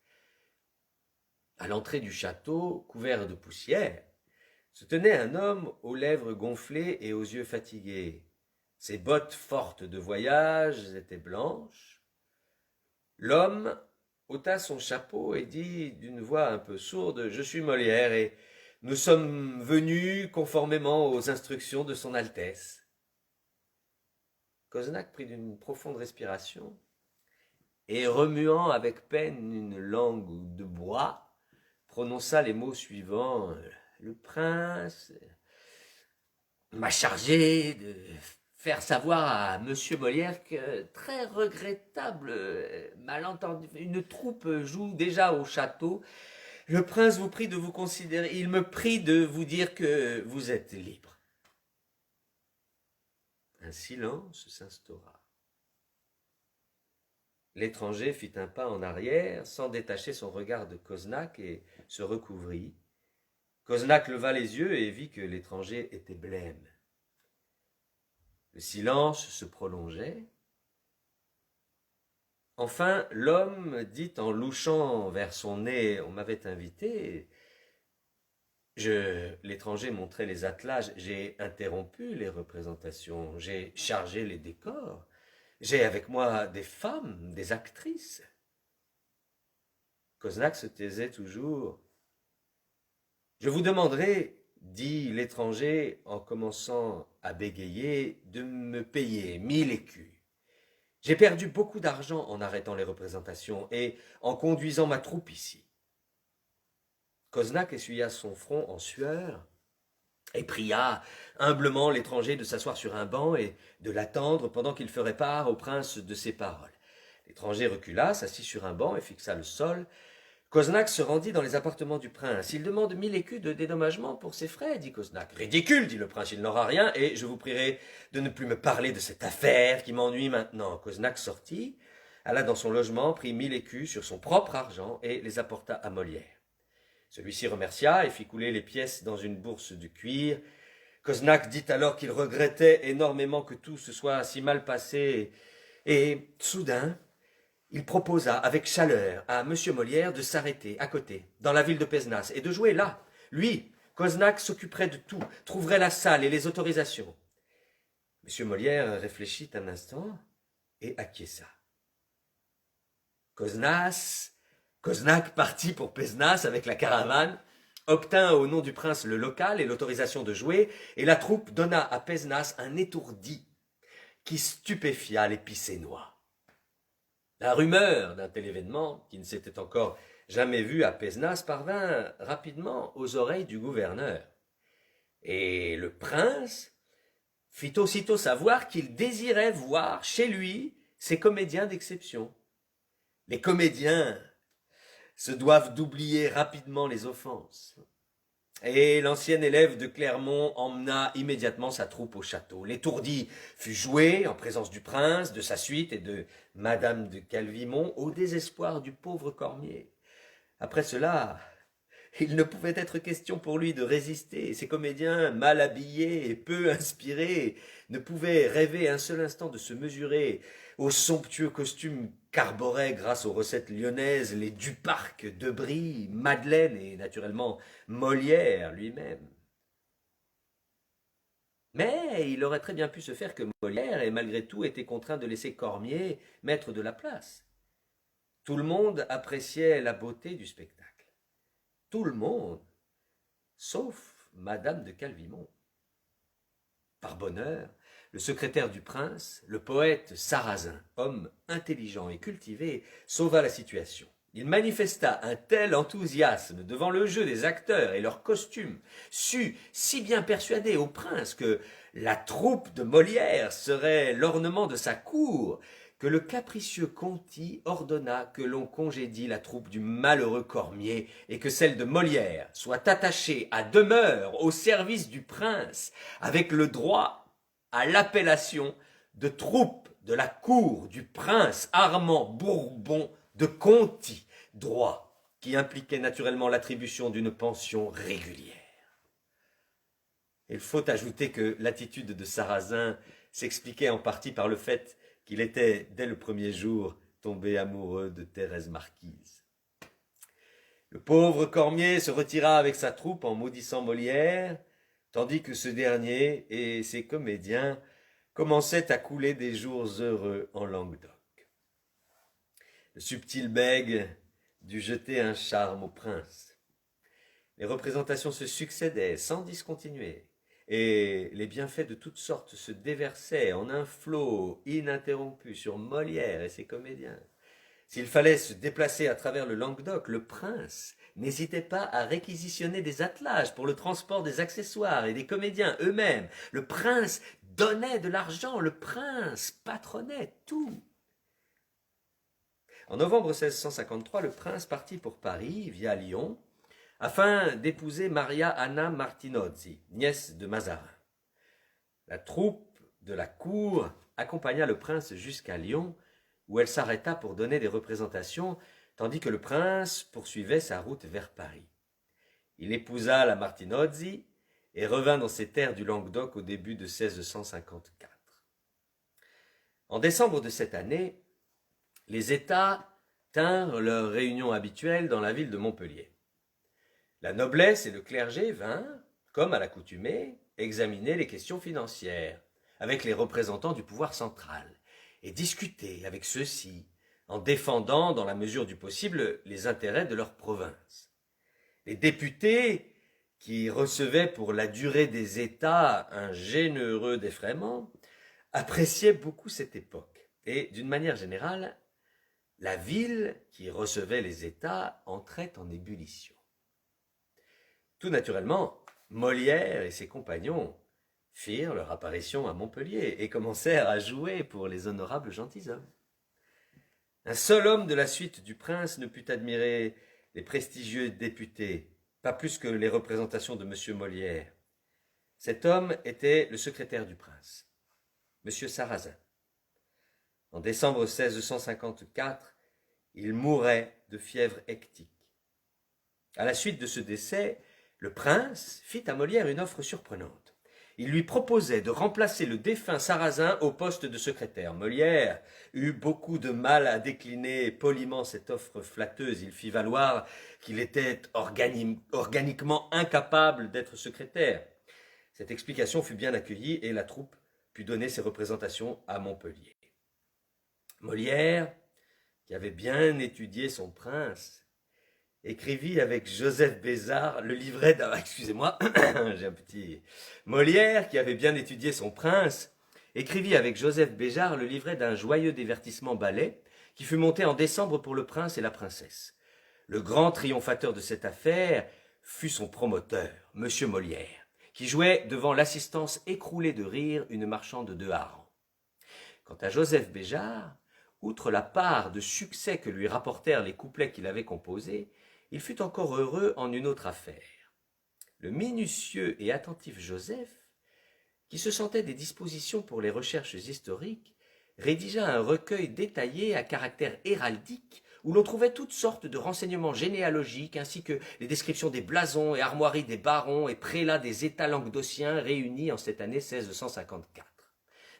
À l'entrée du château, couvert de poussière, se tenait un homme aux lèvres gonflées et aux yeux fatigués. Ses bottes fortes de voyage étaient blanches. L'homme ôta son chapeau et dit d'une voix un peu sourde « Je suis Molière et nous sommes venus conformément aux instructions de son Altesse. » Coznac prit une profonde respiration et, remuant avec peine une langue de bois, prononça les mots suivants. « Le prince m'a chargé de faire savoir à monsieur Molière que, très regrettable malentendu, une troupe joue déjà au château. Le prince vous prie de vous considérer, il me prie de vous dire que vous êtes libre. » Un silence s'instaura. L'étranger fit un pas en arrière, sans détacher son regard de Coznac, et se recouvrit. Coznac leva les yeux et vit que l'étranger était blême. Le silence se prolongeait. Enfin, l'homme dit en louchant vers son nez « On m'avait invité ». L'étranger montrait les attelages. J'ai interrompu les représentations. J'ai chargé les décors. J'ai avec moi des femmes, des actrices. Coznac se taisait toujours. Je vous demanderai, dit l'étranger en commençant à bégayer, de me payer 1000 écus. J'ai perdu beaucoup d'argent en arrêtant les représentations et en conduisant ma troupe ici. Coznac essuya son front en sueur et pria humblement l'étranger de s'asseoir sur un banc et de l'attendre pendant qu'il ferait part au prince de ses paroles. L'étranger recula, s'assit sur un banc et fixa le sol. Coznac se rendit dans les appartements du prince. « Il demande 1000 écus de dédommagement pour ses frais, dit Coznac. « Ridicule, dit le prince, il n'aura rien, et je vous prierai de ne plus me parler de cette affaire qui m'ennuie maintenant. » Coznac sortit, alla dans son logement, prit 1000 écus sur son propre argent et les apporta à Molière. Celui-ci remercia et fit couler les pièces dans une bourse de cuir. Coznac dit alors qu'il regrettait énormément que tout se soit si mal passé, et soudain, il proposa avec chaleur à M. Molière de s'arrêter à côté, dans la ville de Pézenas, et de jouer là. Lui, Coznac, s'occuperait de tout, trouverait la salle et les autorisations. M. Molière réfléchit un instant et acquiesça. Coznac partit pour Pézenas avec la caravane, obtint au nom du prince le local et l'autorisation de jouer, et la troupe donna à Pézenas un étourdi qui stupéfia les Picénois. La rumeur d'un tel événement, qui ne s'était encore jamais vu à Pézenas, parvint rapidement aux oreilles du gouverneur. Et le prince fit aussitôt savoir qu'il désirait voir chez lui ses comédiens d'exception. Les comédiens se doivent d'oublier rapidement les offenses. Et l'ancien élève de Clermont emmena immédiatement sa troupe au château. L'étourdi fut joué en présence du prince, de sa suite et de Madame de Calvimont, au désespoir du pauvre Cormier. Après cela, il ne pouvait être question pour lui de résister. Ces comédiens mal habillés et peu inspirés ne pouvaient rêver un seul instant de se mesurer aux somptueux costumes qu'arboraient grâce aux recettes lyonnaises les Duparc, Debris, Madeleine et naturellement Molière lui-même. Mais il aurait très bien pu se faire que Molière ait malgré tout été contraint de laisser Cormier maître de la place. Tout le monde appréciait la beauté du spectacle. Tout le monde, sauf Madame de Calvimont. Par bonheur, le secrétaire du prince, le poète Sarrazin, homme intelligent et cultivé, sauva la situation. Il manifesta un tel enthousiasme devant le jeu des acteurs et leurs costumes, sut si bien persuader au prince que la troupe de Molière serait l'ornement de sa cour, que le capricieux Conti ordonna que l'on congédie la troupe du malheureux Cormier et que celle de Molière soit attachée à demeure au service du prince, avec le droit à l'appellation de troupe de la cour du prince Armand Bourbon de Conti, droit qui impliquait naturellement l'attribution d'une pension régulière. Il faut ajouter que l'attitude de Sarrazin s'expliquait en partie par le fait qu'il était, dès le premier jour, tombé amoureux de Thérèse Marquise. Le pauvre Cormier se retira avec sa troupe en maudissant Molière, tandis que ce dernier et ses comédiens commençaient à couler des jours heureux en Languedoc. Le subtil bègue dut jeter un charme au prince. Les représentations se succédaient sans discontinuer, et les bienfaits de toutes sortes se déversaient en un flot ininterrompu sur Molière et ses comédiens. S'il fallait se déplacer à travers le Languedoc, le prince n'hésitait pas à réquisitionner des attelages pour le transport des accessoires et des comédiens eux-mêmes. Le prince donnait de l'argent, le prince patronnait tout. En novembre 1653, le prince partit pour Paris, via Lyon, afin d'épouser Maria Anna Martinozzi, nièce de Mazarin. La troupe de la cour accompagna le prince jusqu'à Lyon, où elle s'arrêta pour donner des représentations, tandis que le prince poursuivait sa route vers Paris. Il épousa la Martinozzi et revint dans ses terres du Languedoc au début de 1654. En décembre de cette année, les États tinrent leur réunion habituelle dans la ville de Montpellier. La noblesse et le clergé vinrent, comme à l'accoutumée, examiner les questions financières avec les représentants du pouvoir central et discuter avec ceux-ci en défendant, dans la mesure du possible, les intérêts de leur province. Les députés, qui recevaient pour la durée des États un généreux défraiement, appréciaient beaucoup cette époque. Et, d'une manière générale, la ville qui recevait les États entrait en ébullition. Tout naturellement, Molière et ses compagnons firent leur apparition à Montpellier et commencèrent à jouer pour les honorables gentilshommes. Un seul homme de la suite du prince ne put admirer les prestigieux députés, pas plus que les représentations de M. Molière. Cet homme était le secrétaire du prince, M. Sarrazin. En décembre 1654, il mourait de fièvre hectique. À la suite de ce décès, le prince fit à Molière une offre surprenante. Il lui proposait de remplacer le défunt Sarrazin au poste de secrétaire. Molière eut beaucoup de mal à décliner poliment cette offre flatteuse. Il fit valoir qu'il était organiquement incapable d'être secrétaire. Cette explication fut bien accueillie et la troupe put donner ses représentations à Montpellier. Molière, qui avait bien étudié son prince, écrivit avec Joseph Béjart le livret d'un... Excusez-moi, j'ai un petit... Molière, qui avait bien étudié son prince, écrivit avec Joseph Béjart le livret d'un joyeux divertissement ballet qui fut monté en décembre pour le prince et la princesse. Le grand triomphateur de cette affaire fut son promoteur, M. Molière, qui jouait devant l'assistance écroulée de rire une marchande de harengs. Quant à Joseph Béjart, outre la part de succès que lui rapportèrent les couplets qu'il avait composés, il fut encore heureux en une autre affaire. Le minutieux et attentif Joseph, qui se sentait des dispositions pour les recherches historiques, rédigea un recueil détaillé à caractère héraldique où l'on trouvait toutes sortes de renseignements généalogiques ainsi que les descriptions des blasons et armoiries des barons et prélats des États languedociens réunis en cette année 1654.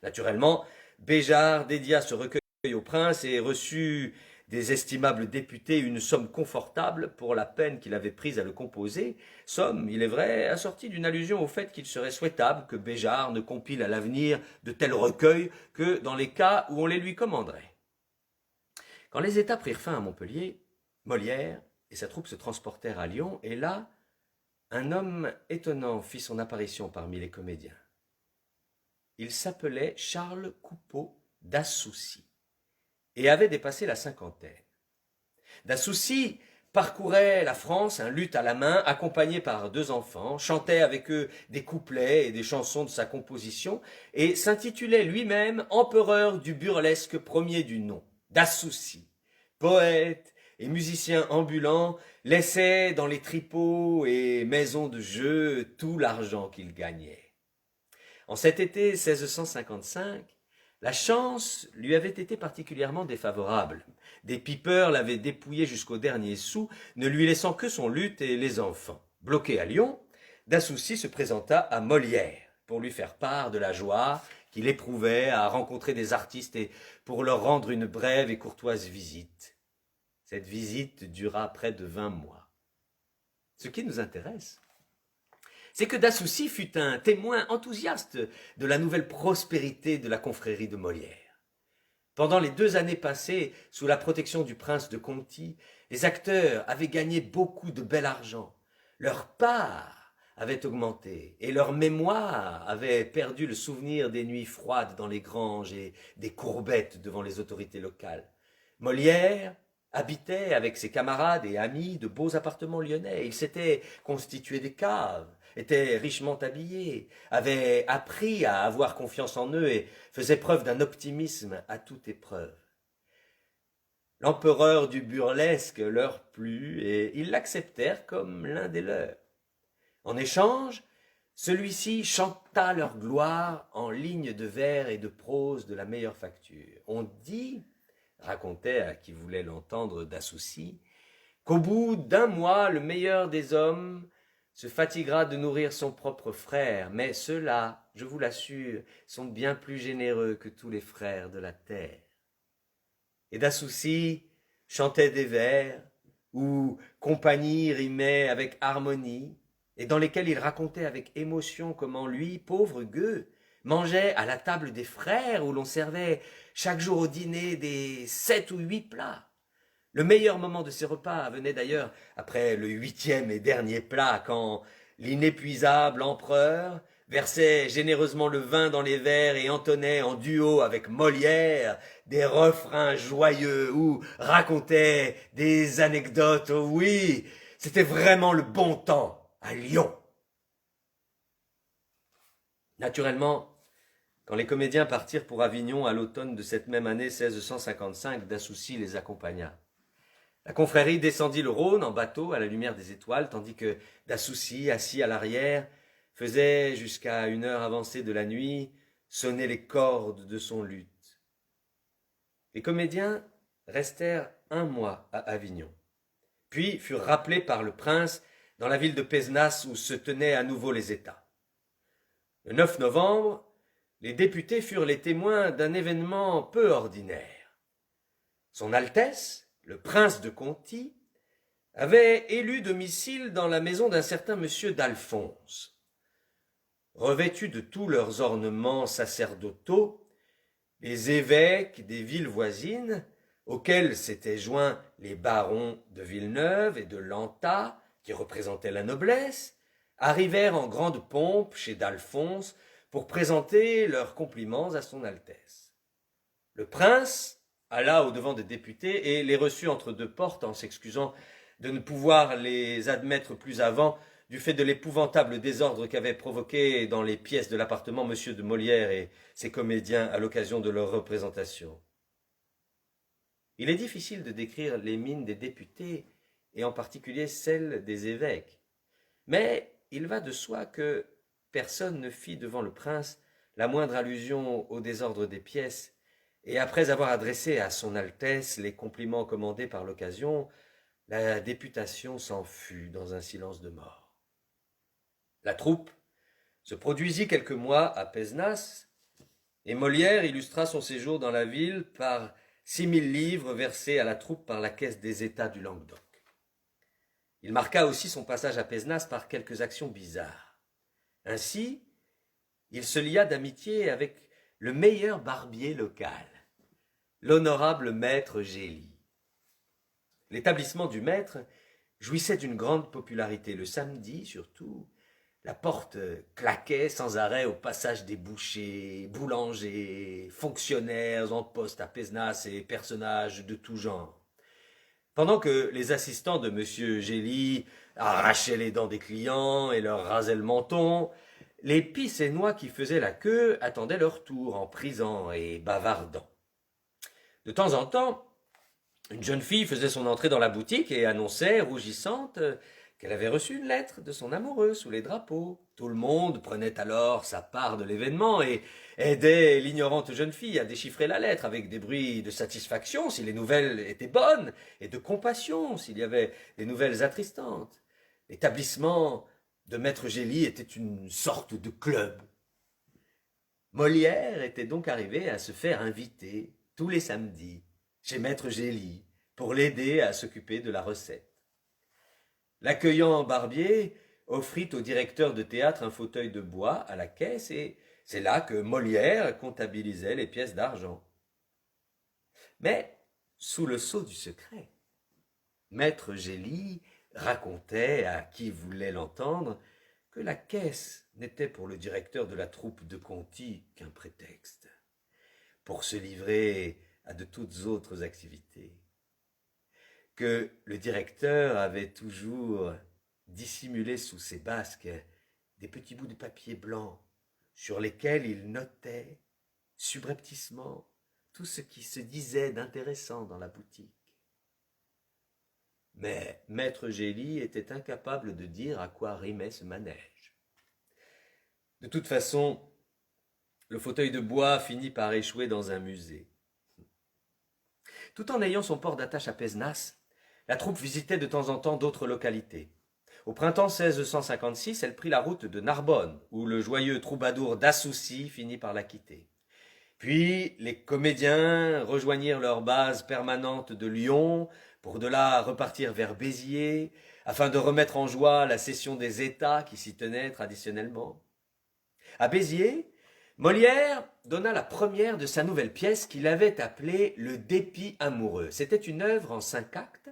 Naturellement, Béjart dédia ce recueil au prince et reçut des estimables députés une somme confortable pour la peine qu'il avait prise à le composer, somme, il est vrai, assortie d'une allusion au fait qu'il serait souhaitable que Béjart ne compile à l'avenir de tels recueils que dans les cas où on les lui commanderait. Quand les États prirent fin à Montpellier, Molière et sa troupe se transportèrent à Lyon, et là, un homme étonnant fit son apparition parmi les comédiens. Il s'appelait Charles Coupeau d'Assoucy et avait dépassé la cinquantaine. D'Assoucy parcourait la France, un luth à la main, accompagné par deux enfants, chantait avec eux des couplets et des chansons de sa composition, et s'intitulait lui-même empereur du burlesque premier du nom. D'Assoucy, poète et musicien ambulant, laissait dans les tripots et maisons de jeu tout l'argent qu'il gagnait. En cet été 1655, la chance lui avait été particulièrement défavorable. Des pipeurs l'avaient dépouillé jusqu'au dernier sou, ne lui laissant que son luth et les enfants. Bloqué à Lyon, D'Assoucy se présenta à Molière pour lui faire part de la joie qu'il éprouvait à rencontrer des artistes et pour leur rendre une brève et courtoise visite. Cette visite dura près de 20 mois. Ce qui nous intéresse, c'est que D'Assoucy fut un témoin enthousiaste de la nouvelle prospérité de la confrérie de Molière. Pendant les 2 années passées sous la protection du prince de Conti, les acteurs avaient gagné beaucoup de bel argent. Leur part avait augmenté et leur mémoire avait perdu le souvenir des nuits froides dans les granges et des courbettes devant les autorités locales. Molière habitait avec ses camarades et amis de beaux appartements lyonnais. Il s'était constitué des caves, était richement habillé, avait appris à avoir confiance en eux et faisait preuve d'un optimisme à toute épreuve. L'empereur du burlesque leur plut et ils l'acceptèrent comme l'un des leurs. En échange, celui-ci chanta leur gloire en lignes de vers et de prose de la meilleure facture. On dit racontait à qui voulait l'entendre d'Assouci qu'au bout d'un mois, le meilleur des hommes se fatiguera de nourrir son propre frère, mais ceux-là, je vous l'assure, sont bien plus généreux que tous les frères de la terre. Et d'Assouci chantait des vers, où compagnie rimait avec harmonie, et dans lesquels il racontait avec émotion comment lui, pauvre gueux, mangeait à la table des frères où l'on servait chaque jour au dîner des 7 ou 8 plats. Le meilleur moment de ces repas venait d'ailleurs après le 8e et dernier plat, quand l'inépuisable empereur versait généreusement le vin dans les verres et entonnait en duo avec Molière des refrains joyeux ou racontait des anecdotes. Oh oui, c'était vraiment le bon temps à Lyon. Naturellement, quand les comédiens partirent pour Avignon à l'automne de cette même année 1655, Dassouci les accompagna. La confrérie descendit le Rhône en bateau à la lumière des étoiles, tandis que Dassouci, assis à l'arrière, faisait, jusqu'à une heure avancée de la nuit, sonner les cordes de son luth. Les comédiens restèrent un mois à Avignon, puis furent rappelés par le prince dans la ville de Pézenas où se tenaient à nouveau les États. Le 9 novembre, les députés furent les témoins d'un événement peu ordinaire. Son Altesse, le prince de Conti, avait élu domicile dans la maison d'un certain monsieur d'Alphonse. Revêtus de tous leurs ornements sacerdotaux, les évêques des villes voisines, auxquels s'étaient joints les barons de Villeneuve et de Lantat, qui représentaient la noblesse, arrivèrent en grande pompe chez d'Alphonse pour présenter leurs compliments à son Altesse. Le prince alla au-devant des députés et les reçut entre deux portes en s'excusant de ne pouvoir les admettre plus avant du fait de l'épouvantable désordre qu'avaient provoqué dans les pièces de l'appartement M. de Molière et ses comédiens à l'occasion de leur représentation. Il est difficile de décrire les mines des députés, et en particulier celles des évêques. Mais il va de soi que personne ne fit devant le prince la moindre allusion au désordre des pièces, et après avoir adressé à son Altesse les compliments commandés par l'occasion, la députation s'en fut dans un silence de mort. La troupe se produisit quelques mois à Pézenas, et Molière illustra son séjour dans la ville par 6000 livres versés à la troupe par la caisse des États du Languedoc. Il marqua aussi son passage à Pézenas par quelques actions bizarres. Ainsi, il se lia d'amitié avec le meilleur barbier local, l'honorable maître Gély. L'établissement du maître jouissait d'une grande popularité. Le samedi, surtout, la porte claquait sans arrêt au passage des bouchers, boulangers, fonctionnaires en poste à Pézenas et personnages de tout genre. Pendant que les assistants de M. Gély arrachaient les dents des clients et leur rasaient le menton, les Picénois qui faisaient la queue attendaient leur tour en prisant et bavardant. De temps en temps, une jeune fille faisait son entrée dans la boutique et annonçait, rougissante, qu'elle avait reçu une lettre de son amoureux sous les drapeaux. Tout le monde prenait alors sa part de l'événement et aidait l'ignorante jeune fille à déchiffrer la lettre avec des bruits de satisfaction si les nouvelles étaient bonnes et de compassion s'il y avait des nouvelles attristantes. L'établissement de Maître Gély était une sorte de club. Molière était donc arrivé à se faire inviter tous les samedis chez Maître Gély pour l'aider à s'occuper de la recette. L'accueillant barbier offrit au directeur de théâtre un fauteuil de bois à la caisse et c'est là que Molière comptabilisait les pièces d'argent. Mais, sous le sceau du secret, Maître Gély racontait à qui voulait l'entendre que la caisse n'était pour le directeur de la troupe de Conti qu'un prétexte pour se livrer à de toutes autres activités, que le directeur avait toujours dissimulé sous ses basques des petits bouts de papier blanc sur lesquels il notait subrepticement tout ce qui se disait d'intéressant dans la boutique. Mais Maître Gély était incapable de dire à quoi rimait ce manège. De toute façon, le fauteuil de bois finit par échouer dans un musée. Tout en ayant son port d'attache à Pézenas, la troupe visitait de temps en temps d'autres localités. Au printemps 1656, elle prit la route de Narbonne, où le joyeux troubadour d'Assouci finit par la quitter. Puis les comédiens rejoignirent leur base permanente de Lyon, pour de là repartir vers Béziers, afin de remettre en joie la session des États qui s'y tenait traditionnellement. À Béziers, Molière donna la première de sa nouvelle pièce qu'il avait appelée Le Dépit amoureux. C'était une œuvre en 5 actes,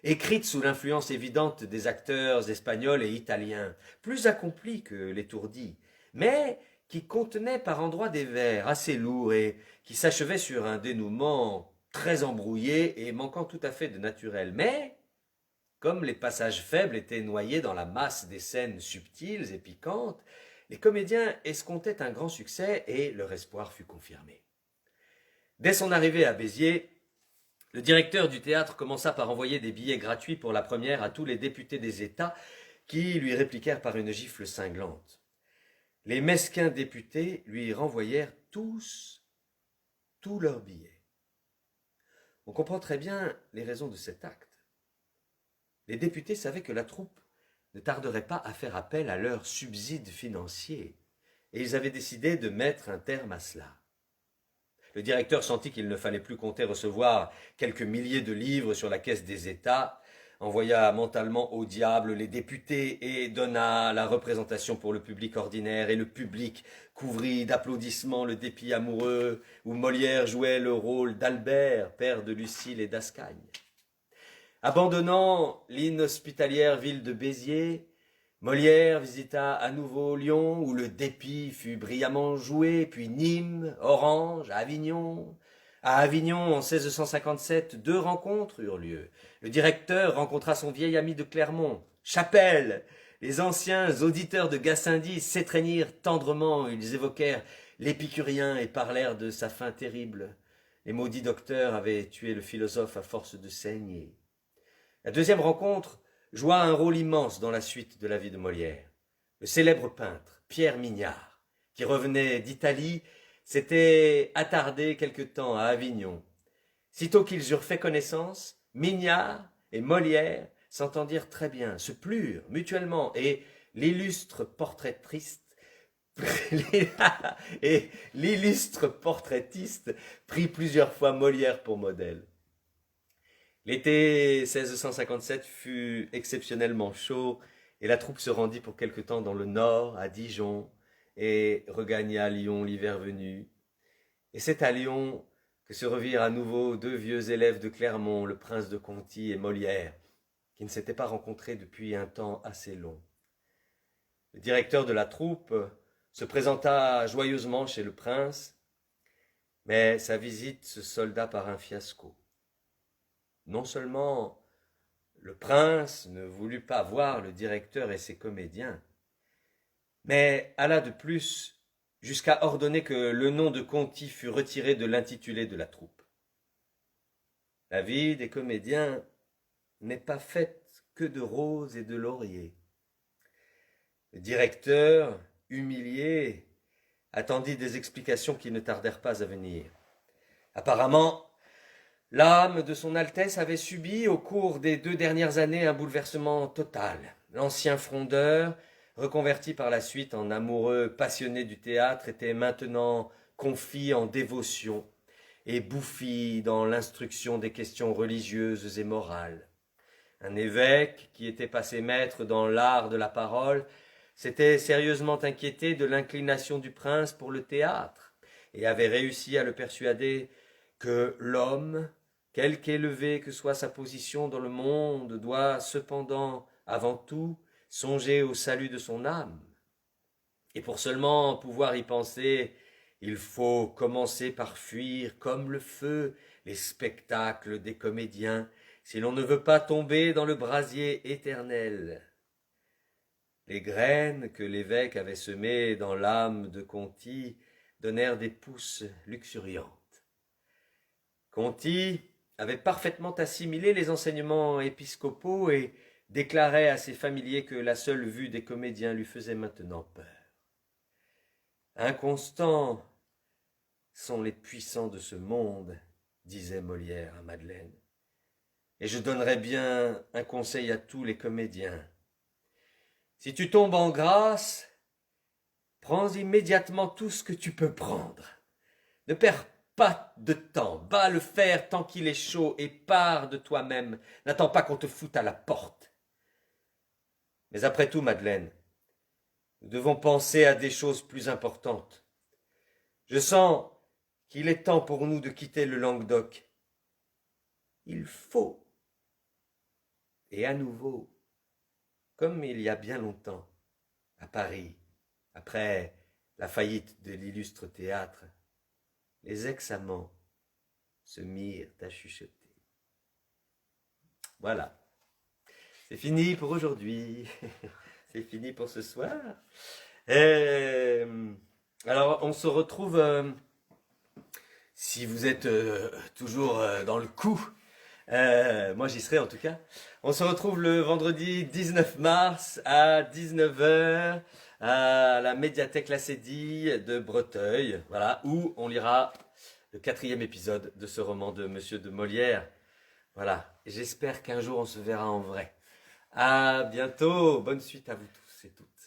écrite sous l'influence évidente des acteurs espagnols et italiens, plus accomplie que l'étourdie, mais qui contenait par endroits des vers assez lourds et qui s'achevaient sur un dénouement très embrouillé et manquant tout à fait de naturel. Mais, comme les passages faibles étaient noyés dans la masse des scènes subtiles et piquantes, les comédiens escomptaient un grand succès et leur espoir fut confirmé. Dès son arrivée à Béziers, le directeur du théâtre commença par envoyer des billets gratuits pour la première à tous les députés des États qui lui répliquèrent par une gifle cinglante. Les mesquins députés lui renvoyèrent tous leurs billets. On comprend très bien les raisons de cet acte. Les députés savaient que la troupe ne tarderait pas à faire appel à leurs subsides financiers, et ils avaient décidé de mettre un terme à cela. Le directeur sentit qu'il ne fallait plus compter recevoir quelques milliers de livres sur la caisse des États, envoya mentalement au diable les députés et donna la représentation pour le public ordinaire, et le public couvrit d'applaudissements le dépit amoureux, où Molière jouait le rôle d'Albert, père de Lucile et d'Ascagne. Abandonnant l'inhospitalière ville de Béziers, Molière visita à nouveau Lyon, où le dépit fut brillamment joué, puis Nîmes, Orange, Avignon. À Avignon, en 1657, 2 rencontres eurent lieu. Le directeur rencontra son vieil ami de Clermont, Chapelle. Les anciens auditeurs de Gassendi s'étreignirent tendrement, ils évoquèrent l'épicurien et parlèrent de sa fin terrible. Les maudits docteurs avaient tué le philosophe à force de saigner. La deuxième rencontre joua un rôle immense dans la suite de la vie de Molière. Le célèbre peintre Pierre Mignard, qui revenait d'Italie, s'était attardé quelque temps à Avignon. Sitôt qu'ils eurent fait connaissance, Mignard et Molière s'entendirent très bien, se plurent mutuellement, et l'illustre portraitiste prit plusieurs fois Molière pour modèle. L'été 1657 fut exceptionnellement chaud et la troupe se rendit pour quelque temps dans le nord, à Dijon, et regagna Lyon l'hiver venu. Et c'est à Lyon que se revirent à nouveau 2 vieux élèves de Clermont, le prince de Conti et Molière, qui ne s'étaient pas rencontrés depuis un temps assez long. Le directeur de la troupe se présenta joyeusement chez le prince, mais sa visite se solda par un fiasco. Non seulement le prince ne voulut pas voir le directeur et ses comédiens, mais alla de plus jusqu'à ordonner que le nom de Conti fût retiré de l'intitulé de la troupe. La vie des comédiens n'est pas faite que de roses et de lauriers. Le directeur, humilié, attendit des explications qui ne tardèrent pas à venir. Apparemment, l'âme de son Altesse avait subi au cours des 2 dernières années un bouleversement total. L'ancien frondeur, reconverti par la suite en amoureux passionné du théâtre, était maintenant confit en dévotion et bouffi dans l'instruction des questions religieuses et morales. Un évêque, qui était passé maître dans l'art de la parole, s'était sérieusement inquiété de l'inclination du prince pour le théâtre et avait réussi à le persuader que l'homme, quelque élevée que soit sa position dans le monde, doit cependant, avant tout, songer au salut de son âme. Et pour seulement pouvoir y penser, il faut commencer par fuir comme le feu les spectacles des comédiens, si l'on ne veut pas tomber dans le brasier éternel. Les graines que l'évêque avait semées dans l'âme de Conti donnèrent des pousses luxuriantes. Conti avait parfaitement assimilé les enseignements épiscopaux et déclarait à ses familiers que la seule vue des comédiens lui faisait maintenant peur. Inconstants sont les puissants de ce monde, disait Molière à Madeleine. Et je donnerais bien un conseil à tous les comédiens. Si tu tombes en grâce, prends immédiatement tout ce que tu peux prendre. Ne perds pas de temps, va le faire tant qu'il est chaud et pars de toi-même. N'attends pas qu'on te foute à la porte. Mais après tout, Madeleine, nous devons penser à des choses plus importantes. Je sens qu'il est temps pour nous de quitter le Languedoc. Il faut. Et à nouveau, comme il y a bien longtemps, à Paris, après la faillite de l'illustre théâtre, les ex-amants se mirent à chuchoter. Voilà, c'est fini pour aujourd'hui, c'est fini pour ce soir. Alors, on se retrouve, si vous êtes toujours dans le coup, moi j'y serai en tout cas. On se retrouve le vendredi 19 mars à 19h à la médiathèque La Cédille de Breteuil, voilà, où on lira le 4e épisode de ce roman de Monsieur de Molière. Voilà, et j'espère qu'un jour on se verra en vrai. À bientôt, bonne suite à vous tous et toutes.